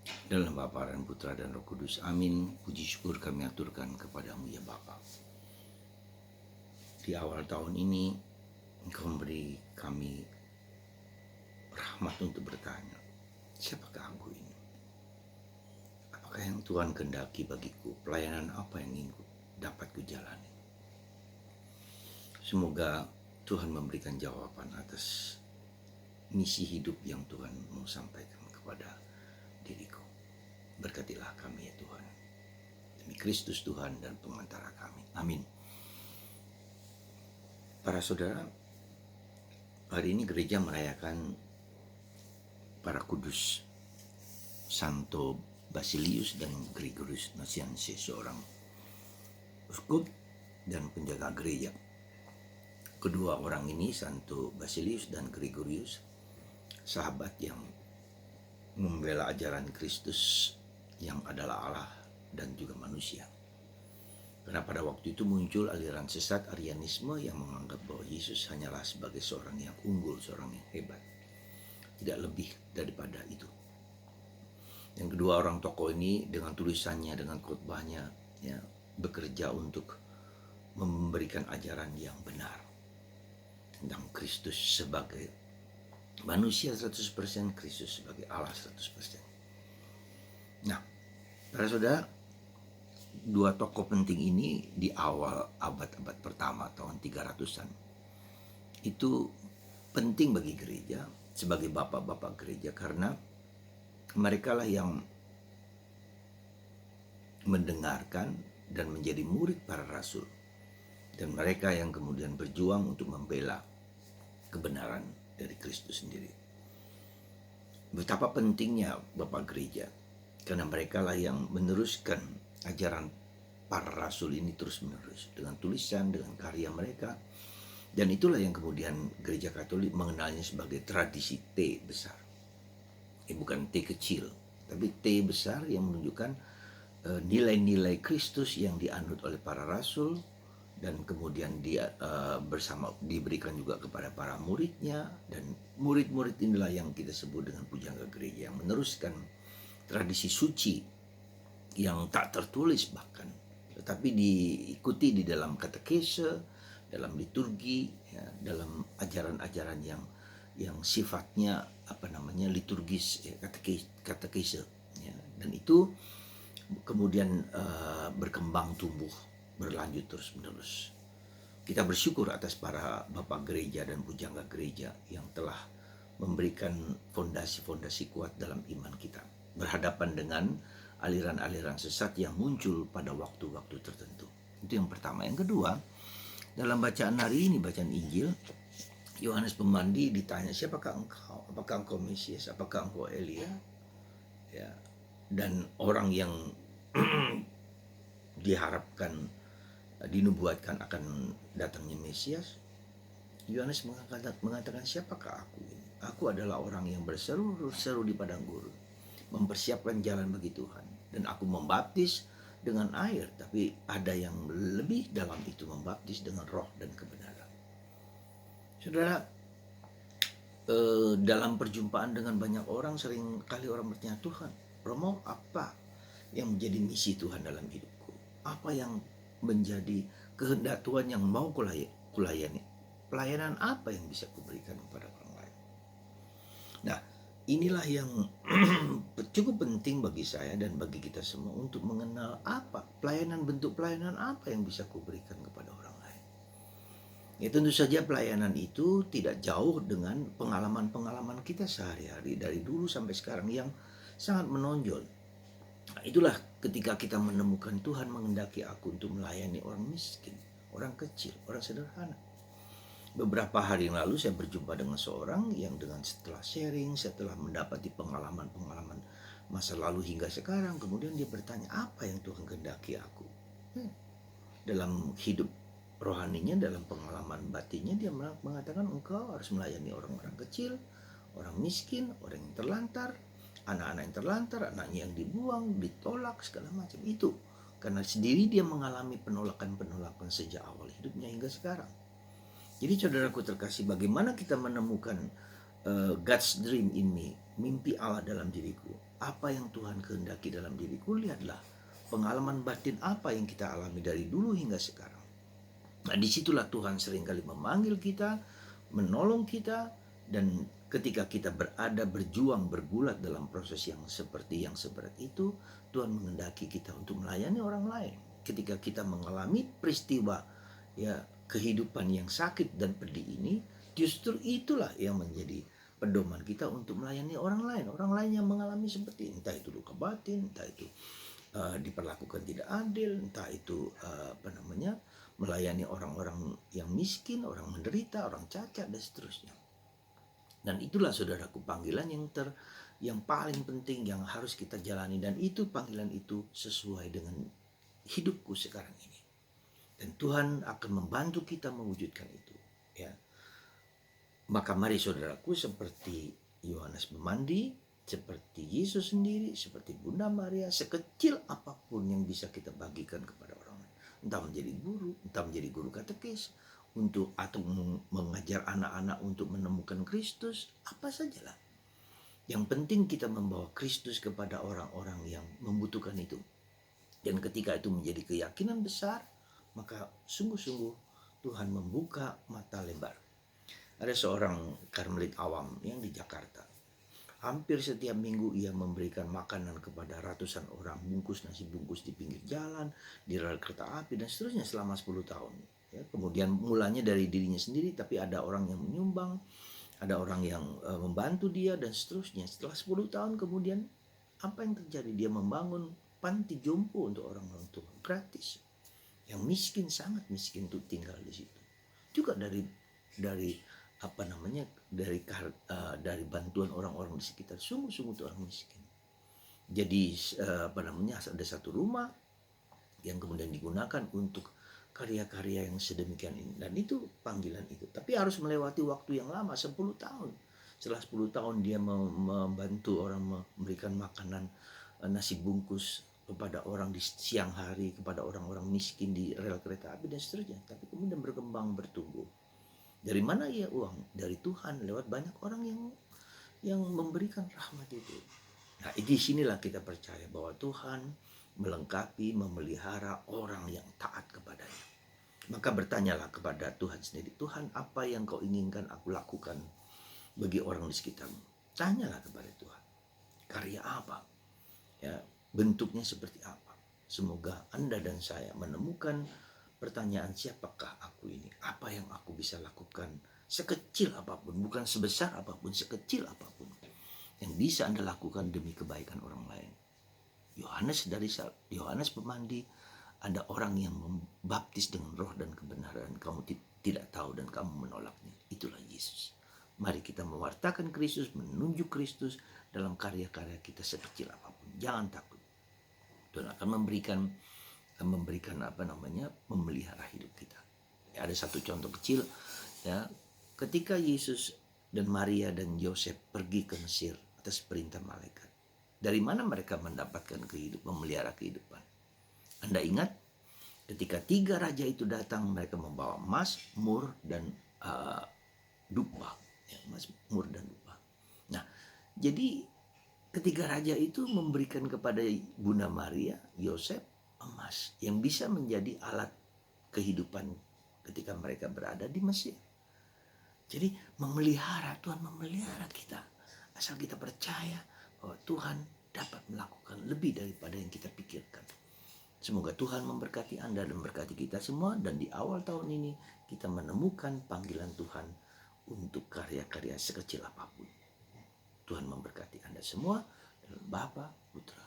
Dalam Bapa dan Putra dan Roh Kudus. Amin. Puji syukur kami aturkan kepadamu ya Bapa. Di awal tahun ini Engkau memberi kami rahmat untuk bertanya, siapakah aku ini? Apakah yang Tuhan kehendaki bagiku? Pelayanan apa yang ingin dapat kujalani? Semoga Tuhan memberikan jawaban atas misi hidup yang Tuhan mau sampaikan kepada diriku. Berkatilah kami ya Tuhan. Demi Kristus Tuhan dan pengantara kami. Amin. Para saudara, hari ini gereja merayakan para kudus Santo Basilius dan Gregorius Nazianzus, seorang uskup dan penjaga gereja. Kedua orang ini, Santo Basilius dan Gregorius, sahabat yang membela ajaran Kristus yang adalah Allah dan juga manusia. Karena pada waktu itu muncul aliran sesat Arianisme yang menganggap bahwa Yesus hanyalah sebagai seorang yang unggul, seorang yang hebat. Tidak lebih daripada itu. Yang kedua orang tokoh ini dengan tulisannya, dengan khotbahnya, ya, bekerja untuk memberikan ajaran yang benar tentang Kristus sebagai manusia 100%, Kristus sebagai Allah 100%. Nah, para saudara, dua tokoh penting ini di awal abad-abad pertama tahun 300-an itu penting bagi gereja sebagai bapak-bapak gereja, karena mereka lah yang mendengarkan dan menjadi murid para rasul, dan mereka yang kemudian berjuang untuk membela kebenaran dari Kristus sendiri. Betapa pentingnya bapak gereja, karena mereka lah yang meneruskan ajaran para rasul ini terus-menerus dengan tulisan, dengan karya mereka. Dan itulah yang kemudian gereja Katolik mengenalnya sebagai tradisi T besar. Bukan T kecil, tapi T besar yang menunjukkan nilai-nilai Kristus yang dianut oleh para rasul, dan kemudian dia diberikan juga kepada para muridnya, dan murid-murid inilah yang kita sebut dengan pujangga gereja yang meneruskan tradisi suci yang tak tertulis bahkan, tetapi diikuti di dalam katekese, dalam liturgi, ya, dalam ajaran-ajaran yang sifatnya liturgis, ya, katekese, ya. Dan itu kemudian berkembang tumbuh berlanjut terus menerus. Kita bersyukur atas para bapak gereja dan pujangga gereja yang telah memberikan fondasi-fondasi kuat dalam iman kita, berhadapan dengan aliran-aliran sesat yang muncul pada waktu-waktu tertentu. Itu yang pertama. Yang kedua, dalam bacaan hari ini, bacaan Injil, Yohanes Pembandi ditanya, siapakah engkau? Apakah engkau Mesias? Apakah engkau Elia? Ya, dan orang yang diharapkan, dinubuatkan akan datangnya Mesias, Yohanes mengatakan, siapakah aku ini? Aku adalah orang yang berseru-seru di padang gurun, mempersiapkan jalan bagi Tuhan. Dan aku membaptis dengan air, tapi ada yang lebih dalam itu, membaptis dengan roh dan kebenaran. Saudara, dalam perjumpaan dengan banyak orang, sering kali orang bertanya, Tuhan, Romo, apa yang menjadi misi Tuhan dalam hidupku? Apa yang menjadi kehendak Tuhan yang mau kulayani? Pelayanan apa yang bisa kuberikan kepada orang lain? Nah, inilah yang cukup penting bagi saya dan bagi kita semua untuk mengenal apa bentuk pelayanan apa yang bisa kuberikan kepada orang lain. Ya, tentu saja pelayanan itu tidak jauh dengan pengalaman-pengalaman kita sehari-hari dari dulu sampai sekarang yang sangat menonjol. Nah, itulah ketika kita menemukan Tuhan menghendaki aku untuk melayani orang miskin, orang kecil, orang sederhana. Beberapa hari yang lalu saya berjumpa dengan seorang yang setelah sharing, setelah mendapati pengalaman-pengalaman masa lalu hingga sekarang, kemudian dia bertanya, apa yang Tuhan kehendaki aku? Dalam hidup rohaninya, dalam pengalaman batinnya, dia mengatakan, engkau harus melayani orang-orang kecil, orang miskin, orang yang terlantar, anak-anak yang terlantar, anaknya yang dibuang, ditolak, segala macam itu. Karena sendiri dia mengalami penolakan-penolakan sejak awal hidupnya hingga sekarang. Jadi saudaraku terkasih, bagaimana kita menemukan God's dream ini, mimpi Allah dalam diriku? Apa yang Tuhan kehendaki dalam diriku? Lihatlah pengalaman batin apa yang kita alami dari dulu hingga sekarang. Nah, disitulah Tuhan seringkali memanggil kita, menolong kita, dan ketika kita berada, berjuang, bergulat dalam proses yang seberat itu, Tuhan menghendaki kita untuk melayani orang lain. Ketika kita mengalami peristiwa ya kehidupan yang sakit dan pedih ini, justru itulah yang menjadi pedoman kita untuk melayani orang lain yang mengalami seperti entah itu luka batin, entah itu diperlakukan tidak adil, entah itu melayani orang-orang yang miskin, orang menderita, orang cacat dan seterusnya. Dan itulah saudaraku panggilan yang paling penting yang harus kita jalani, dan itu panggilan itu sesuai dengan hidupku sekarang ini. Dan Tuhan akan membantu kita mewujudkan itu, ya. Maka mari saudaraku, seperti Yohanes Pemandi, seperti Yesus sendiri, seperti Bunda Maria, sekecil apapun yang bisa kita bagikan kepada orang lain, entah menjadi guru, entah menjadi guru katekis, atau mengajar anak-anak untuk menemukan Kristus, apa sajalah. Yang penting kita membawa Kristus kepada orang-orang yang membutuhkan itu. Dan ketika itu menjadi keyakinan besar, maka sungguh-sungguh Tuhan membuka mata lebar. Ada seorang Karmelit awam yang di Jakarta. Hampir setiap minggu ia memberikan makanan kepada ratusan orang, bungkus nasi bungkus di pinggir jalan, di rel kereta api, dan seterusnya selama 10 tahun. Ya, kemudian mulanya dari dirinya sendiri, tapi ada orang yang menyumbang, ada orang yang membantu dia, dan seterusnya. Setelah 10 tahun kemudian, apa yang terjadi? Dia membangun panti jompo untuk orang-orang tua, gratis. Yang miskin, sangat miskin, untuk tinggal di situ. Juga dari dari bantuan orang-orang di sekitar, sungguh-sungguh itu orang miskin. Jadi ada satu rumah yang kemudian digunakan untuk karya-karya yang sedemikian ini, dan itu panggilan itu. Tapi harus melewati waktu yang lama, 10 tahun. Setelah 10 tahun dia membantu orang, memberikan makanan nasi bungkus kepada orang di siang hari, kepada orang-orang miskin di rel kereta api dan seterusnya. Tapi kemudian berkembang, bertumbuh. Dari mana ia uang? Dari Tuhan, lewat banyak orang yang memberikan rahmat itu. Nah, di sinilah kita percaya bahwa Tuhan melengkapi, memelihara orang yang taat kepadanya. Maka bertanyalah kepada Tuhan sendiri, Tuhan, apa yang kau inginkan aku lakukan bagi orang di sekitarmu? Tanyalah kepada Tuhan, karya apa? Ya, bentuknya seperti apa? Semoga Anda dan saya menemukan pertanyaan, siapakah aku ini? Apa yang aku bisa lakukan? Sekecil apapun, bukan sebesar apapun, sekecil apapun yang bisa Anda lakukan demi kebaikan orang lain. Yohanes Pemandi, ada orang yang membaptis dengan roh dan kebenaran, kamu tidak tahu dan kamu menolaknya. Itulah Yesus. Mari kita mewartakan Kristus, menunjuk Kristus dalam karya-karya kita sekecil apapun. Jangan takut. Tuhan akan memberikan memelihara hidup kita. Ya, ada satu contoh kecil, ya, ketika Yesus dan Maria dan Yosef pergi ke Mesir atas perintah malaikat. Dari mana mereka mendapatkan memelihara kehidupan? Anda ingat ketika 3 raja itu datang, mereka membawa emas, mur, dan dupa. Ya, emas, mur, dan dupa. Nah, jadi ketiga raja itu memberikan kepada Bunda Maria, Yosef, emas yang bisa menjadi alat kehidupan ketika mereka berada di Mesir. Jadi Tuhan memelihara kita, asal kita percaya bahwa Tuhan dapat melakukan lebih daripada yang kita pikirkan. Semoga Tuhan memberkati Anda dan memberkati kita semua, dan di awal tahun ini kita menemukan panggilan Tuhan untuk karya-karya sekecil apapun. Tuhan memberkati Anda semua dalam Bapa, Putra,